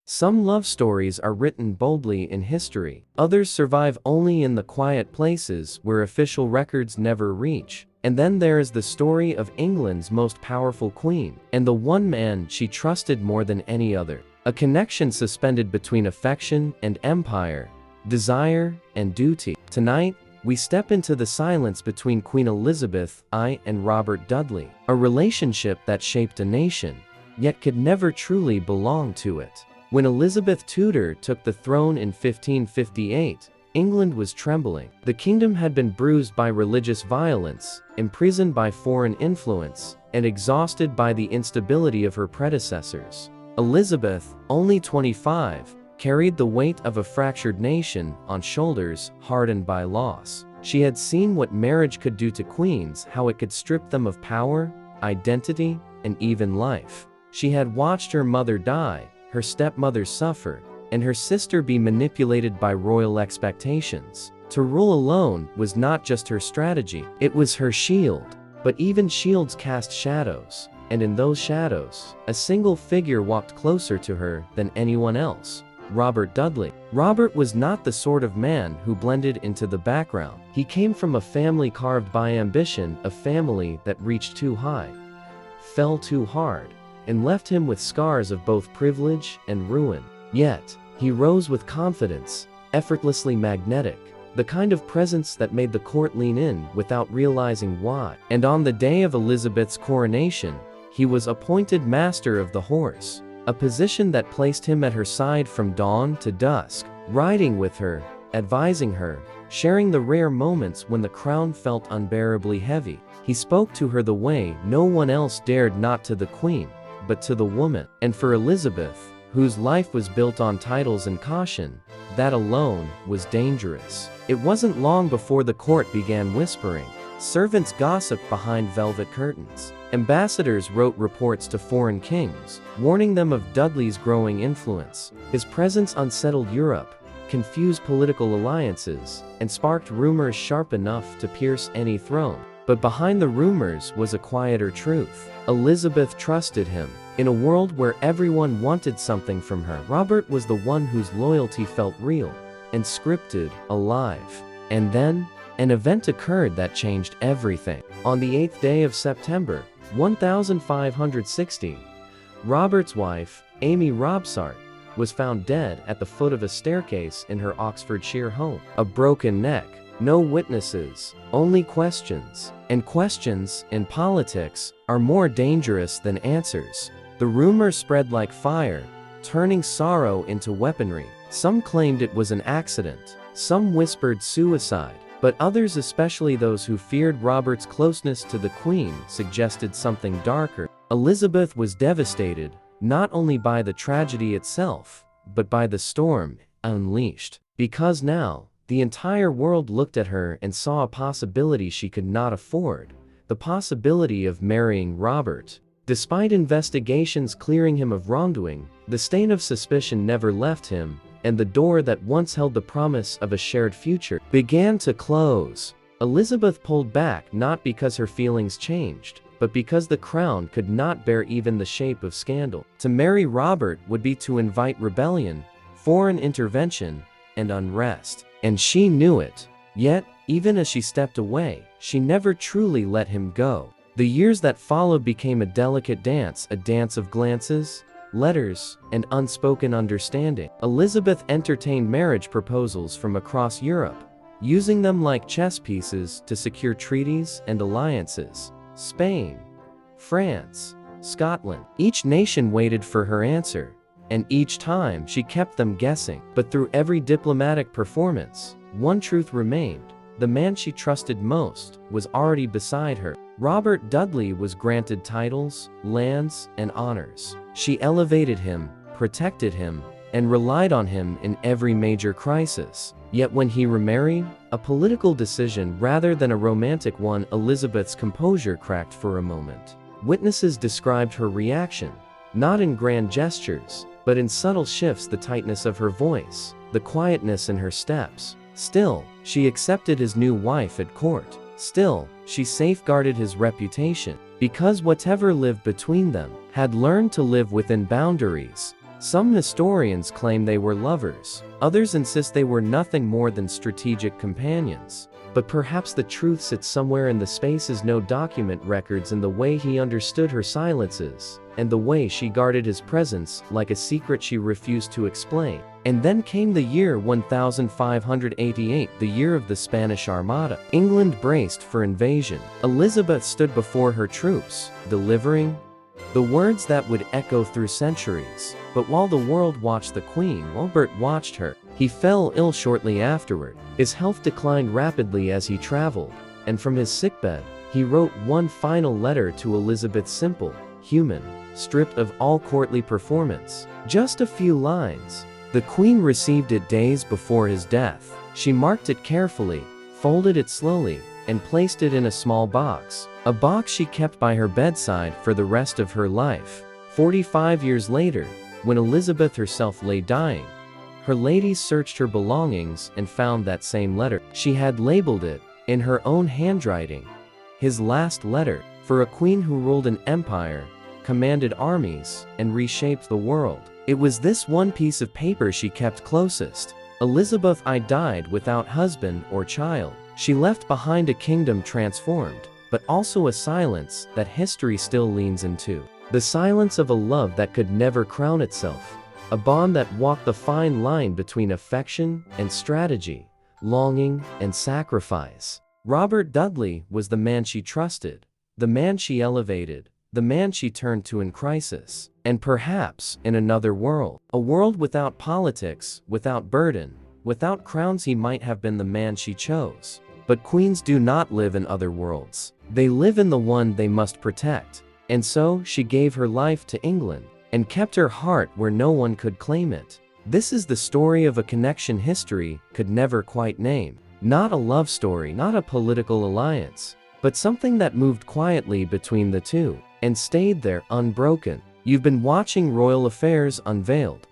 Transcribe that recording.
Some love stories are written boldly in history. Others survive only in the quiet places where official records never reach. And then there is the story of England's most powerful queen, and the one man she trusted more than any other. A connection suspended between affection and empire, desire and duty. Tonight, we step into the silence between Queen Elizabeth I and Robert Dudley, a relationship that shaped a nation, yet could never truly belong to it. When Elizabeth Tudor took the throne in 1558, England was trembling. The kingdom had been bruised by religious violence, imprisoned by foreign influence, and exhausted by the instability of her predecessors. Elizabeth, only 25, carried the weight of a fractured nation on shoulders hardened by loss. She had seen what marriage could do to queens, how it could strip them of power, identity, and even life. She had watched her mother die, her stepmother suffer, and her sister be manipulated by royal expectations. To rule alone was not just her strategy, it was her shield. But even shields cast shadows, and in those shadows, a single figure walked closer to her than anyone else: Robert Dudley. Robert was not the sort of man who blended into the background. He came from a family carved by ambition, a family that reached too high, fell too hard, and left him with scars of both privilege and ruin. Yet, he rose with confidence, effortlessly magnetic, the kind of presence that made the court lean in without realizing why. And on the day of Elizabeth's coronation, he was appointed Master of the Horse, a position that placed him at her side from dawn to dusk, riding with her, advising her, sharing the rare moments when the crown felt unbearably heavy. He spoke to her the way no one else dared, not to the queen, but to the woman. And for Elizabeth, whose life was built on titles and caution, that alone was dangerous. It wasn't long before the court began whispering. Servants gossiped behind velvet curtains. Ambassadors wrote reports to foreign kings, warning them of Dudley's growing influence. His presence unsettled Europe, confused political alliances, and sparked rumors sharp enough to pierce any throne. But behind the rumors was a quieter truth. Elizabeth trusted him. In a world where everyone wanted something from her, Robert was the one whose loyalty felt real and scripted, alive. And then, an event occurred that changed everything. On the 8th day of September, 1560, Robert's wife, Amy Robsart, was found dead at the foot of a staircase in her Oxfordshire home. A broken neck, no witnesses, only questions. And questions, in politics, are more dangerous than answers. The rumor spread like fire, turning sorrow into weaponry. Some claimed it was an accident, some whispered suicide, but others, especially those who feared Robert's closeness to the Queen, suggested something darker. Elizabeth was devastated, not only by the tragedy itself, but by the storm unleashed. Because now, the entire world looked at her and saw a possibility she could not afford: the possibility of marrying Robert. Despite investigations clearing him of wrongdoing, the stain of suspicion never left him, and the door that once held the promise of a shared future began to close. Elizabeth pulled back, not because her feelings changed, but because the crown could not bear even the shape of scandal. To marry Robert would be to invite rebellion, foreign intervention, and unrest. And she knew it. Yet, even as she stepped away, she never truly let him go. The years that followed became a delicate dance, a dance of glances, letters, and unspoken understanding. Elizabeth entertained marriage proposals from across Europe, using them like chess pieces to secure treaties and alliances. Spain, France, Scotland. Each nation waited for her answer, and each time she kept them guessing. But through every diplomatic performance, one truth remained: the man she trusted most was already beside her. Robert Dudley was granted titles, lands, and honors. She elevated him, protected him, and relied on him in every major crisis. Yet when he remarried, a political decision rather than a romantic one, Elizabeth's composure cracked for a moment. Witnesses described her reaction, not in grand gestures, but in subtle shifts: the tightness of her voice, the quietness in her steps. Still, she accepted his new wife at court. Still, she safeguarded his reputation, because whatever lived between them had learned to live within boundaries, Some historians claim they were lovers, others insist they were nothing more than strategic companions. But perhaps the truth sits somewhere in the spaces no document records, in the way he understood her silences, and the way she guarded his presence like a secret she refused to explain. And then came the year 1588, the year of the Spanish Armada. England braced for invasion. Elizabeth stood before her troops, delivering the words that would echo through centuries. But while the world watched the Queen, Robert watched her. He fell ill shortly afterward. His health declined rapidly as he traveled, and from his sickbed, he wrote one final letter to Elizabeth, simple, human, stripped of all courtly performance. Just a few lines. The Queen received it days before his death. She marked it carefully, folded it slowly, and placed it in a small box. A box she kept by her bedside for the rest of her life. 45 years later, when Elizabeth herself lay dying, her ladies searched her belongings and found that same letter. She had labeled it, in her own handwriting, his last letter. For a queen who ruled an empire, commanded armies, and reshaped the world, it was this one piece of paper she kept closest. Elizabeth I died without husband or child. She left behind a kingdom transformed, but also a silence that history still leans into. The silence of a love that could never crown itself. A bond that walked the fine line between affection and strategy, longing and sacrifice. Robert Dudley was the man she trusted, the man she elevated, the man she turned to in crisis. And perhaps, in another world, a world without politics, without burden, without crowns, he might have been the man she chose. But queens do not live in other worlds. They live in the one they must protect. And so, she gave her life to England, and kept her heart where no one could claim it. This is the story of a connection history could never quite name. Not a love story, not a political alliance, but something that moved quietly between the two, and stayed there unbroken. You've been watching Royal Affairs Unveiled.